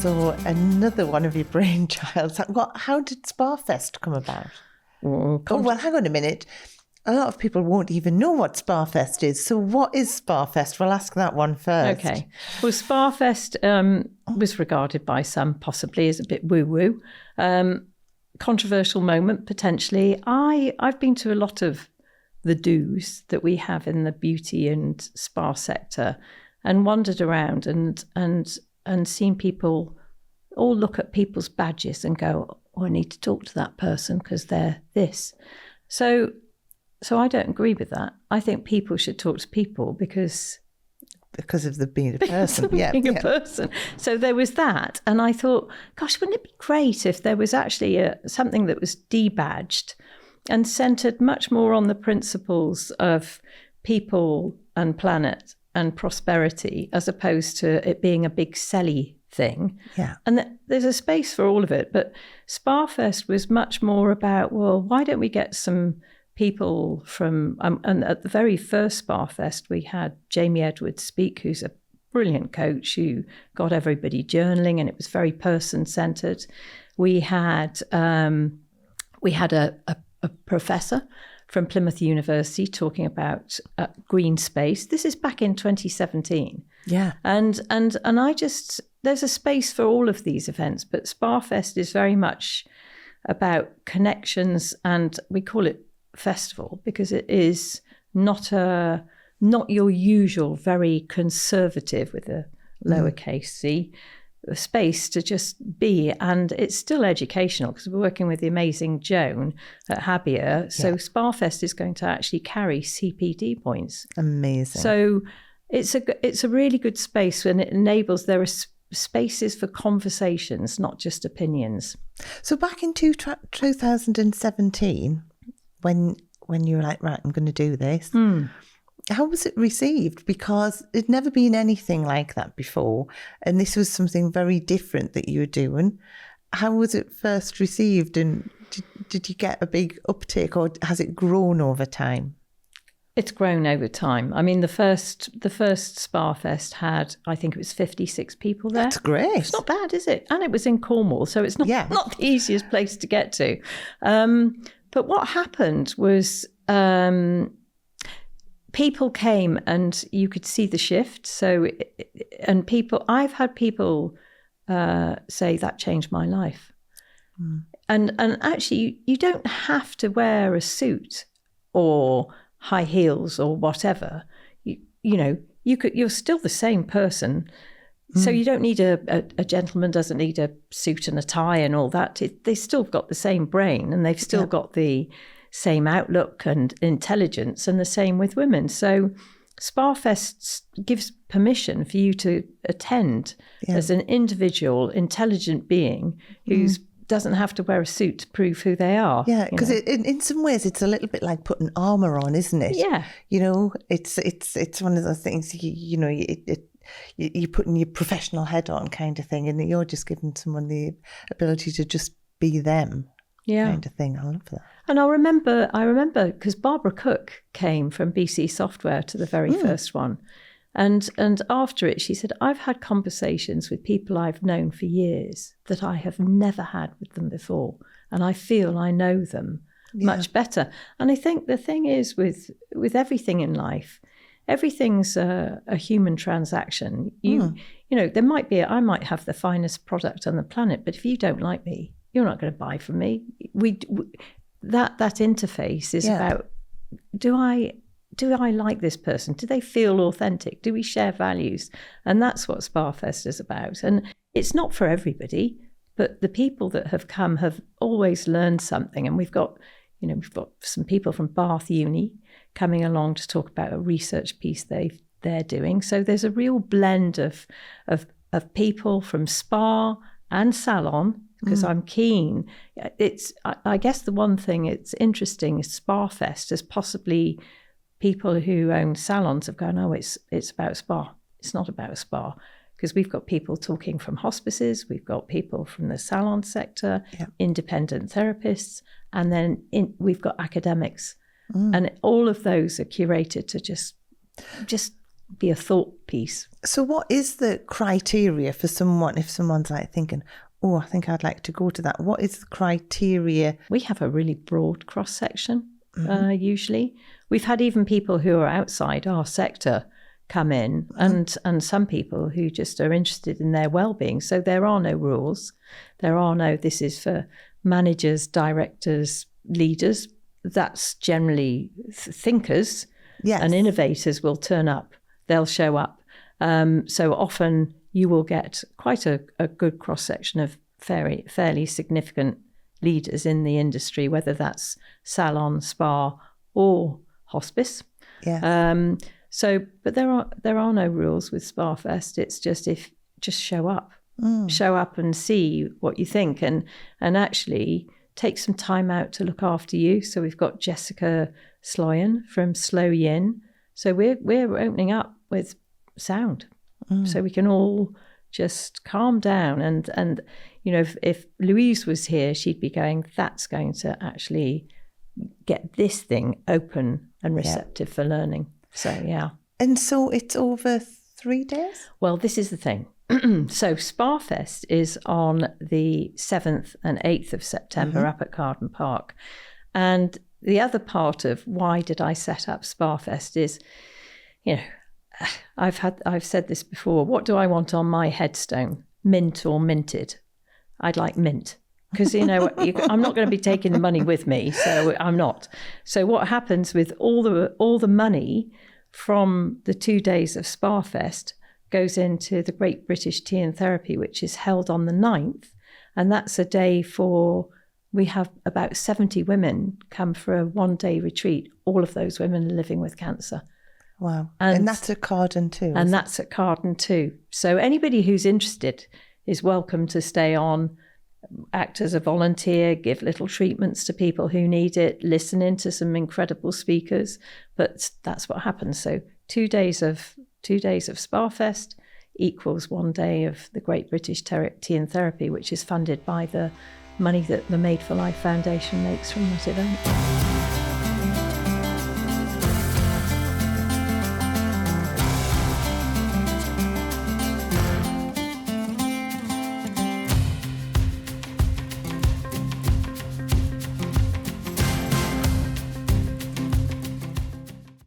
So another one of your brainchilds. How did Sparfest come about? Well, hang on a minute. A lot of people won't even know what Sparfest is. So what is Sparfest? We'll ask that one first. Okay. Well, Sparfest was regarded by some possibly as a bit woo-woo. Controversial moment, potentially. I've been to a lot of the do's that we have in the beauty and spa sector and wandered around and seen people all look at people's badges and go, oh, I need to talk to that person because they're this. So I don't agree with that. I think people should talk to people because of the being a person. Being a person. So there was that. And I thought, gosh, wouldn't it be great if there was actually something that was debadged and centered much more on the principles of people and planet and prosperity, as opposed to it being a big selly thing. Yeah. And there's a space for all of it. But Sparfest was much more about, well, why don't we get some people from, and at the very first Sparfest, we had Jamie Edwards speak, who's a brilliant coach who got everybody journaling, and it was very person-centered. We had a professor from Plymouth University talking about green space. This is back in 2017. Yeah. And I just, there's a space for all of these events, but Sparfest is very much about connections, and we call it festival because it is not your usual very conservative with a lowercase c space to just be, and it's still educational because we're working with the amazing Joan at Habia. So Sparfest is going to actually carry CPD points. Amazing. So it's a really good space, and it enables, there are spaces for conversations, not just opinions. So back in 2017, when you were like, right, I'm going to do this, how was it received? Because it'd never been anything like that before, and this was something very different that you were doing. How was it first received, and did you get a big uptake, or has it grown over time? It's grown over time. I mean, the first Sparfest had, I think it was 56 people there. That's great. It's not bad, is it? And it was in Cornwall, so it's not the easiest place to get to. But what happened was people came and you could see the shift. So, and I've had people say that changed my life. And actually, you don't have to wear a suit or high heels or whatever. You're still the same person. So you don't need a gentleman doesn't need a suit and a tie and all that. They still got the same brain, and they've still got the same outlook and intelligence, and the same with women. So Sparfest gives permission for you to attend as an individual, intelligent being who doesn't have to wear a suit to prove who they are. Yeah, because in some ways it's a little bit like putting armour on, isn't it? Yeah. It's one of those things, you're putting your professional head on kind of thing, and you're just giving someone the ability to just be them kind of thing. I love that. And I remember because Barbara Cook came from BC Software to the very first one. And after it, she said, I've had conversations with people I've known for years that I have never had with them before. And I feel I know them much better. And I think the thing is with everything in life, everything's a human transaction. There might be, I might have the finest product on the planet, but if you don't like me, you're not going to buy from me. That interface is about, do I like this person? Do they feel authentic? Do we share values? And that's what Sparfest is about. And it's not for everybody, but the people that have come have always learned something. And we've got some people from Bath Uni coming along to talk about a research piece they're doing. So there's a real blend of people from spa and salon, because I'm keen. I guess the one thing it's interesting is Sparfest is possibly people who own salons have gone, oh, it's about spa. It's not about a spa, because we've got people talking from hospices, we've got people from the salon sector, independent therapists, and then we've got academics. And all of those are curated to just be a thought piece. So what is the criteria for someone, if someone's like thinking, oh, I think I'd like to go to that? What is the criteria? We have a really broad cross-section, usually. We've had even people who are outside our sector come in, and some people who just are interested in their well-being. So there are no rules. There are no, this is for managers, directors, leaders. That's generally thinkers. Yes. And innovators will turn up. They'll show up. So often you will get quite a good cross-section of fairly significant leaders in the industry, whether that's salon, spa, or hospice. Yes. But there are no rules with SpaFest. It's just show up. Show up and see what you think, and actually take some time out to look after you. So we've got Jessica Sloyan from Slow Yin. So we're opening up with sound, so we can all just calm down. And you know, if Louise was here, she'd be going, that's going to actually get this thing open and receptive for learning. So yeah. And so it's over 3 days? Well, this is the thing. So SpaFest is on the 7th and 8th of September up at Carden Park. And the other part of why did I set up SpaFest is, you know, I've said this before, what do I want on my headstone? Mint or minted? I'd like mint. Because, you know, I'm not going to be taking the money with me, so I'm not. So what happens with all the money from the 2 days of SpaFest goes into the Great British Tea and Therapy, which is held on the 9th. And that's a day we have about 70 women come for a 1-day retreat. All of those women are living with cancer. Wow. And that's at Carden too. And that's at Carden too. So anybody who's interested is welcome to stay on, act as a volunteer, give little treatments to people who need it, listen in to some incredible speakers. But that's what happens. So 2 days of SpaFest equals 1 day of the Great British Tea and Therapy, which is funded by the money that the Made for Life Foundation makes from that event.